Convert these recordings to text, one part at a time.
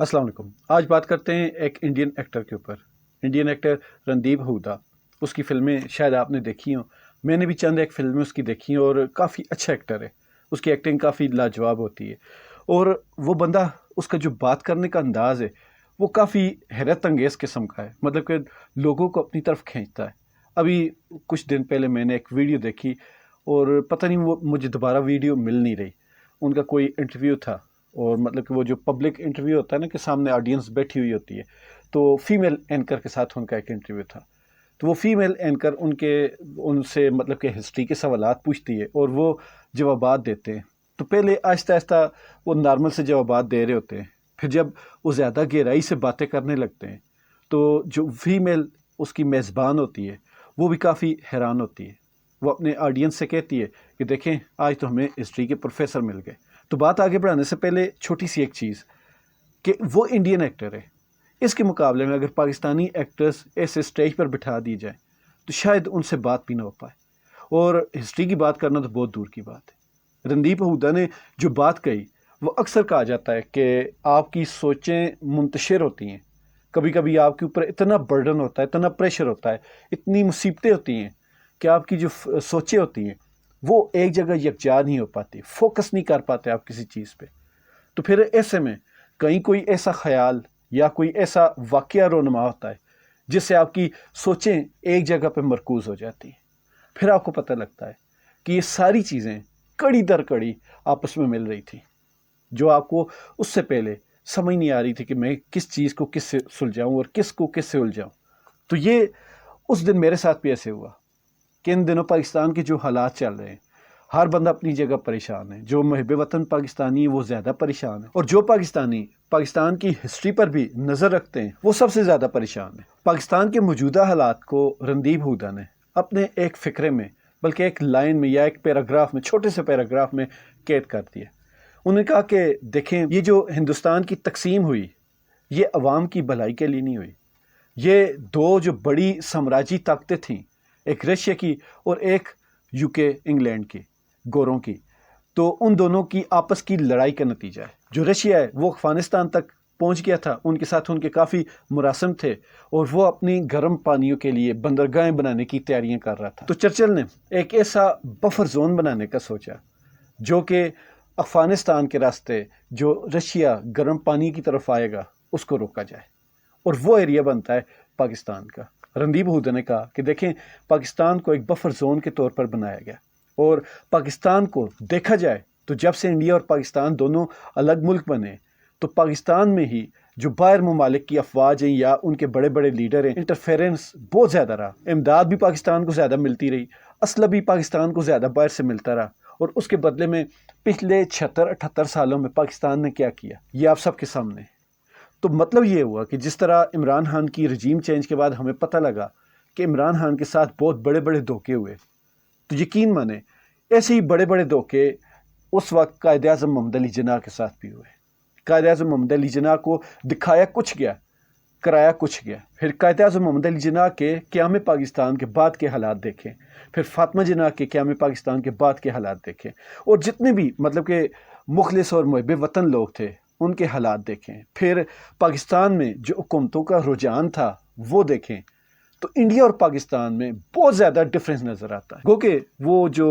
अस्सलाम वालेकुम। आज बात करते हैं एक इंडियन एक्टर के ऊपर। Indian actor Randeep Hooda. उसकी फ़िल्में शायद आपने देखी हों। मैंने भी चंद एक फ़िल्में उसकी देखी हैं और काफ़ी अच्छा एक्टर है। उसकी एक्टिंग काफ़ी लाजवाब होती है और वो बंदा, उसका जो बात करने का अंदाज़ है वो काफ़ी हैरत अंगेज़ किस्म का है, मतलब कि लोगों को अपनी तरफ खींचता है। अभी कुछ दिन पहले मैंने एक वीडियो देखी और पता नहीं वो मुझे दोबारा वीडियो मिल नहीं रही। उनका कोई इंटरव्यू था और मतलब कि वो जो पब्लिक इंटरव्यू होता है ना, कि सामने ऑडियंस बैठी हुई होती है, तो फीमेल एंकर के साथ उनका एक इंटरव्यू था। तो वो फीमेल एंकर उनसे मतलब कि हिस्ट्री के सवालात पूछती है और वो जवाबात देते हैं। तो पहले आहिस्ता आहिस्ता वो नॉर्मल से जवाबात दे रहे होते हैं, फिर जब वो ज़्यादा गहराई से बातें करने लगते हैं तो जो फीमेल उसकी मेज़बान होती है वो भी काफ़ी हैरान होती है। वो अपने ऑडियंस से कहती है कि देखें, आज तो हमें हिस्ट्री के प्रोफेसर मिल गए। तो बात आगे बढ़ाने से पहले छोटी सी एक चीज़, कि वो इंडियन एक्टर है, इसके मुकाबले में अगर पाकिस्तानी एक्टर्स ऐसे स्टेज पर बिठा दी जाए तो शायद उनसे बात भी ना हो पाए, और हिस्ट्री की बात करना तो बहुत दूर की बात है। रणदीप हुड्डा ने जो बात कही, वो अक्सर कहा जाता है कि आपकी सोचें मुंतशिर होती हैं। कभी कभी आपके ऊपर इतना बर्डन होता है, इतना प्रेशर होता है, इतनी मुसीबतें होती हैं कि आपकी जो सोचें होती हैं वो एक जगह यकजा नहीं हो पाती, फोकस नहीं कर पाते आप किसी चीज़ पे। तो फिर ऐसे में कहीं कोई ऐसा ख्याल या कोई ऐसा वाक़या रोनुमा होता है जिससे आपकी सोचें एक जगह पे मरकूज़ हो जाती हैं। फिर आपको पता लगता है कि ये सारी चीज़ें कड़ी दर कड़ी आपस में मिल रही थी, जो आपको उससे पहले समझ नहीं आ रही थी कि मैं किस चीज़ को किससे सुलझाऊँ और किस को किससे उलझाऊँ। तो ये उस दिन मेरे साथ भी ऐसे हुआ कि इन दिनों पाकिस्तान के जो हालात चल रहे हैं, हर बंदा अपनी जगह परेशान है। जो मुहिब वतन पाकिस्तानी है वो ज़्यादा परेशान है, और जो पाकिस्तानी पाकिस्तान की हिस्ट्री पर भी नज़र रखते हैं वो सबसे ज़्यादा परेशान है। पाकिस्तान के मौजूदा हालात को रणदीप हुड्डा ने अपने एक फ़िक्रे में, बल्कि एक लाइन में या एक पैराग्राफ में, छोटे से पैराग्राफ में कैद कर दिया। उन्होंने कहा कि देखें, ये जो हिंदुस्तान की तकसीम हुई, ये अवाम की भलाई के लिए नहीं हुई। ये दो जो बड़ी साम्राज्यी ताकतें थीं, एक रशिया की और एक यूके इंग्लैंड की, गोरों की, तो उन दोनों की आपस की लड़ाई का नतीजा है। जो रशिया है वो अफगानिस्तान तक पहुंच गया था, उनके साथ उनके काफ़ी मुरासम थे और वो अपनी गर्म पानियों के लिए बंदरगाहें बनाने की तैयारियां कर रहा था। तो चर्चिल ने एक ऐसा बफर जोन बनाने का सोचा जो कि अफगानिस्तान के रास्ते जो रशिया गर्म पानी की तरफ आएगा उसको रोका जाए, और वो एरिया बनता है पाकिस्तान का। रणदीप हुड्डा ने कहा कि देखें, पाकिस्तान को एक बफर जोन के तौर पर बनाया गया, और पाकिस्तान को देखा जाए तो जब से इंडिया और पाकिस्तान दोनों अलग मुल्क बने, तो पाकिस्तान में ही जो बाहर ममालिक की अफवाज हैं या उनके बड़े बड़े लीडर हैं, इंटरफेरेंस बहुत ज़्यादा रहा। इमदाद भी पाकिस्तान को ज़्यादा मिलती रही, असला भी पाकिस्तान को ज़्यादा बाहर से मिलता रहा। और उसके बदले में पिछले 76-78 सालों में पाकिस्तान ने क्या किया, ये आप सबके सामने है। तो मतलब ये हुआ कि जिस तरह इमरान खान की रजीम चेंज के बाद हमें पता लगा कि इमरान खान के साथ बहुत बड़े बड़े धोखे हुए, तो यकीन माने ऐसे ही बड़े बड़े धोखे उस वक्त कायद आज़म मोहम्मद अली जिन्ना के साथ भी हुए। कायद आज़म मोहम्मद अली जिन्ना को दिखाया कुछ गया, कराया कुछ गया। फिर कायद आज़म मोहम्मद अली जिन्ना के क़याम पाकिस्तान के बाद के हालात देखें, फिर फातिमा जिन्ना के क़याम पाकिस्तान के बाद के हालात देखें, और जितने भी मतलब के मुखलिस और मुहिब वतन लोग थे उनके हालात देखें, फिर पाकिस्तान में जो हुकूमतों का रुझान था वो देखें, तो इंडिया और पाकिस्तान में बहुत ज़्यादा डिफरेंस नज़र आता है। गो कि वो जो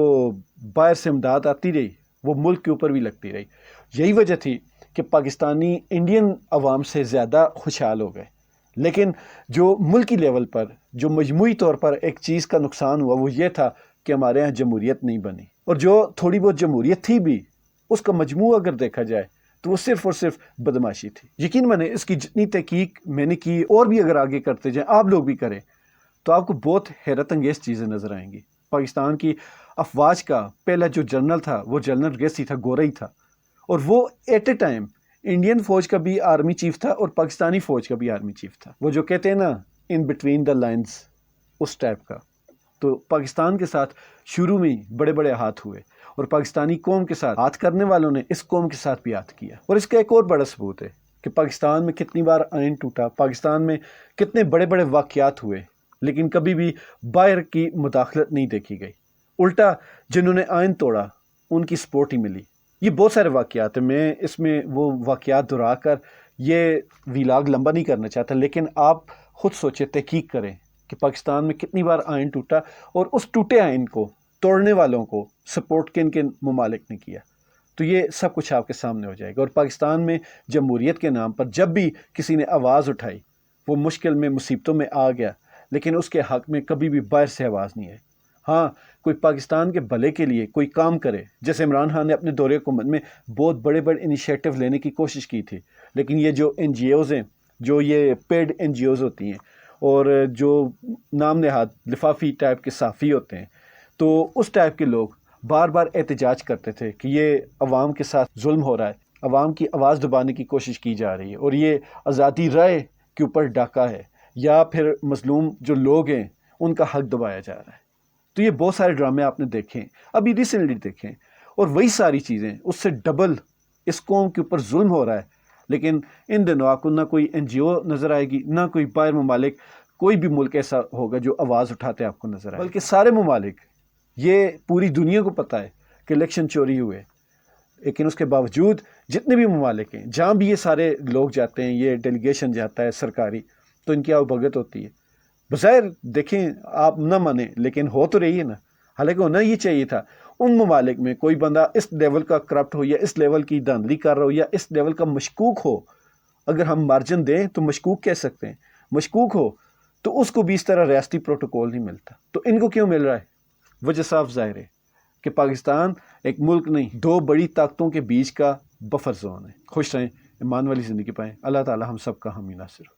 बाहर से इमदाद आती रही वो मुल्क के ऊपर भी लगती रही। यही वजह थी कि पाकिस्तानी इंडियन अवाम से ज़्यादा खुशहाल हो गए। लेकिन जो मुल्की लेवल पर जो मजमूई तौर पर एक चीज़ का नुकसान हुआ वो ये था कि हमारे यहाँ जमहूरियत नहीं बनी, और जो थोड़ी बहुत जमहूरियत थी भी उसका मजमू अगर देखा जाए तो वो सिर्फ और सिर्फ बदमाशी थी। यकीन माने इसकी जितनी तहकीक मैंने की और भी अगर आगे करते जाएं, आप लोग भी करें, तो आपको बहुत हैरत अंगेज़ चीज़ें नज़र आएंगी। पाकिस्तान की अफवाज का पहला जो जनरल था वो जनरल गेसी था, गोरा ही था, और वो एट ए टाइम इंडियन फौज का भी आर्मी चीफ था और पाकिस्तानी फौज का भी आर्मी चीफ था। वो जो कहते हैं ना, इन बिटवीन द लाइन्स, उस टाइप का। तो पाकिस्तान के साथ शुरू में ही बड़े बड़े हाथ हुए, और पाकिस्तानी कौम के साथ हाथ करने वालों ने इस कौम के साथ भी हाथ किया। और इसका एक और बड़ा सबूत है कि पाकिस्तान में कितनी बार आइन टूटा, पाकिस्तान में कितने बड़े बड़े वाक़यात हुए, लेकिन कभी भी बाहर की मुदाखलत नहीं देखी गई। उल्टा जिन्होंने आइन तोड़ा उनकी सपोर्ट ही मिली। ये बहुत सारे वाक़यात हैं, मैं इसमें वो वाक़यात दोहरा कर یہ ویلاگ لمبا نہیں کرنا چاہتا، لیکن آپ خود سوچیں، تحقیق کریں کہ پاکستان میں کتنی بار آئین ٹوٹا اور اس ٹوٹے آئین کو توڑنے والوں کو سپورٹ کن کن ممالک نے کیا، تو یہ سب کچھ آپ کے سامنے ہو جائے گا۔ اور پاکستان میں جمہوریت کے نام پر جب بھی کسی نے آواز اٹھائی، وہ مشکل میں مصیبتوں میں آ گیا، لیکن اس کے حق میں کبھی بھی باہر سے آواز نہیں آئی۔ ہاں، کوئی پاکستان کے بھلے کے لیے کوئی کام کرے، جیسے عمران خان نے اپنے دور حکومت میں بہت بڑے بڑے انیشیٹو لینے کی کوشش کی تھی، لیکن یہ جو این جی اوز ہیں، جو یہ پیڈ این جی اوز ہوتی ہیں اور جو نام نہاد لفافی ٹائپ کے صحافی ہوتے ہیں، تو اس ٹائپ کے لوگ بار بار احتجاج کرتے تھے کہ یہ عوام کے ساتھ ظلم ہو رہا ہے، عوام کی آواز دبانے کی کوشش کی جا رہی ہے، اور یہ آزادی رائے کے اوپر ڈاکہ ہے، یا پھر مظلوم جو لوگ ہیں ان کا حق دبایا جا رہا ہے۔ تو یہ بہت سارے ڈرامے آپ نے دیکھیں، ابھی ریسنٹلی دیکھیں، اور وہی ساری چیزیں اس سے ڈبل اس قوم کے اوپر ظلم ہو رہا ہے، لیکن ان دنوں آپ کو نہ کوئی این جی او نظر آئے گی، نہ کوئی باہر ممالک، کوئی بھی ملک ایسا ہوگا جو آواز اٹھاتے آپ کو نظر آئے، بلکہ سارے ممالک، یہ پوری دنیا کو پتہ ہے کہ الیکشن چوری ہوئے، لیکن اس کے باوجود جتنے بھی ممالک ہیں، جہاں بھی یہ سارے لوگ جاتے ہیں، یہ ڈیلیگیشن جاتا ہے سرکاری، تو ان کی آؤ ہوتی ہے۔ بظاہر دیکھیں، آپ نہ مانیں، لیکن ہو تو رہی ہے نا۔ حالانکہ ہونا یہ چاہیے تھا، ان ممالک میں کوئی بندہ اس لیول کا کرپٹ ہو، یا اس لیول کی دھاندلی کر رہا ہو، یا اس لیول کا مشکوک ہو، اگر ہم مارجن دیں تو مشکوک کہہ سکتے ہیں، مشکوک ہو تو اس کو بھی اس طرح ریاستی پروٹوکول نہیں ملتا، تو ان کو کیوں مل رہا ہے؟ وجہ صاف ظاہر ہے کہ پاکستان ایک ملک نہیں، دو بڑی طاقتوں کے بیچ کا بفر زون ہے۔ خوش رہیں، ایمان والی زندگی پائیں۔ اللہ تعالی ہم سب کا حامی ناصر ہو۔